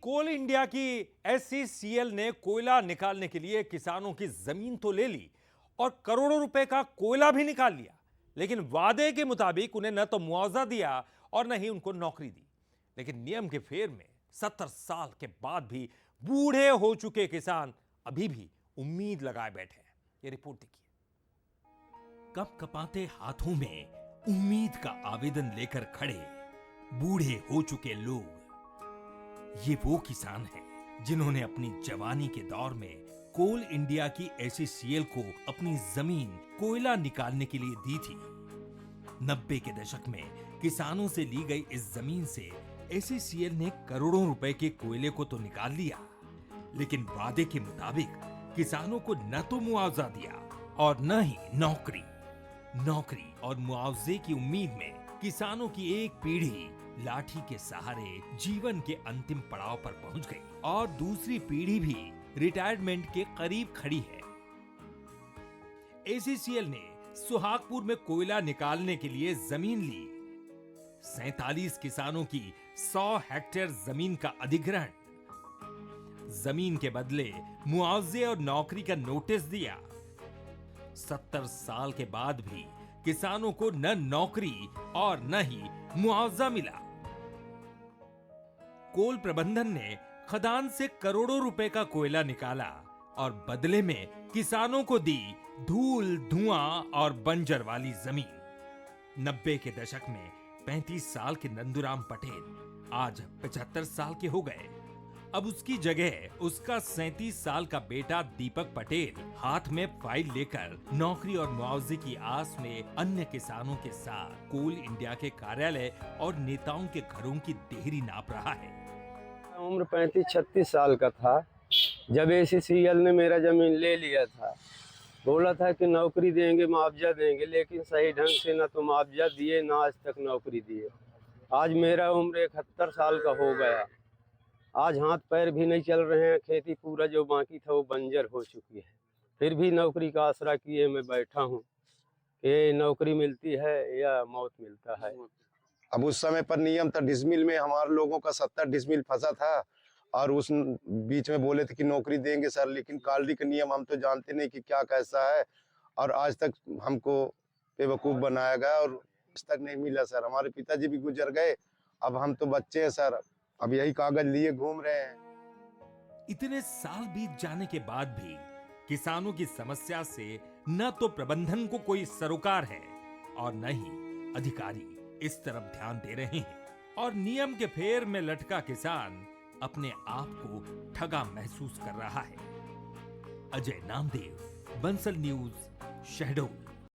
कोल India की SCCL ने कोयला निकालने के लिए किसानों की जमीन तो ले ली और करोड़ों रुपए का कोयला भी निकाल लिया, लेकिन वादे के मुताबिक उन्हें न तो मुआवजा दिया और न ही उनको नौकरी दी। लेकिन नियम के फेर में 70 साल के बाद भी बूढ़े हो चुके किसान अभी भी उम्मीद लगाए बैठे हैं। ये रिपोर्ट देखिए। कपकपाते हाथों में उम्मीद का आवेदन लेकर खड़े बूढ़े हो चुके लोग, ये वो किसान हैं जिन्होंने अपनी जवानी के दौर में कोल इंडिया की एससीसीएल को अपनी जमीन कोयला निकालने के लिए दी थी। 90 के दशक में किसानों से ली गई इस जमीन से एससीसीएल ने करोड़ों रुपए के कोयले को तो निकाल लिया, लेकिन वादे के मुताबिक किसानों को न तो मुआवजा दिया और न ही नौकरी और मुआवजे की उम्मीद में किसानों की एक पीढ़ी लाठी के सहारे जीवन के अंतिम पड़ाव पर पहुंच गई और दूसरी पीढ़ी भी रिटायरमेंट के करीब खड़ी है। एससीसीएल ने सुहागपुर में कोयला निकालने के लिए जमीन ली। 47 किसानों की 100 हेक्टेयर जमीन का अधिग्रहण, जमीन के बदले मुआवजे और नौकरी का नोटिस दिया। 70 साल के बाद भी किसानों को न नौकरी और न ही मुआवजा मिला। कोल प्रबंधन ने खदान से करोड़ों रुपए का कोयला निकाला और बदले में किसानों को दी धूल, धुआं और बंजर वाली जमीन। 90 के दशक में 35 साल के नंदूराम पटेल आज 75 साल के हो गए। अब उसकी जगह उसका 37 साल का बेटा दीपक पटेल हाथ में फाइल लेकर नौकरी और मुआवजे की आस में अन्य किसानों के साथ कोल इंडिया के कार्यालय और नेताओं के घरों की देहरी नाप रहा है। उम्र 35-36 साल का था जब एससीसीएल ने मेरा जमीन ले लिया था। बोला था कि नौकरी देंगे, मुआवजा देंगे, लेकिन सही ढंग से ना तो मुआवजा दिए ना आज तक नौकरी दिए। आज मेरा उम्र 71 साल का हो गया, आज हाथ पैर भी नहीं चल रहे हैं। खेती पूरा जो बाकी था वो बंजर हो चुकी है। फिर भी नौकरी का आसरा किए मैं बैठा हूँ कि नौकरी मिलती है या मौत मिलता है। अब उस समय पर नियम था, डिसमिल में हमारे लोगों का 70 डिसमिल फंसा था और उस बीच में बोले थे कि नौकरी देंगे सर, लेकिन कालरी का नियम हम तो जानते नहीं कि क्या कैसा है और आज तक हमको बेवकूफ़ बनाया गया और आज तक नहीं मिला सर। हमारे पिताजी भी गुजर गए, अब हम तो बच्चे हैं सर, अब यही कागज लिए घूम रहे हैं। इतने साल बीत जाने के बाद भी किसानों की समस्या से न तो प्रबंधन को कोई सरोकार है और न ही अधिकारी इस तरफ ध्यान दे रहे हैं और नियम के फेर में लटका किसान अपने आप को ठगा महसूस कर रहा है। अजय नामदेव, बंसल न्यूज, शहडोल।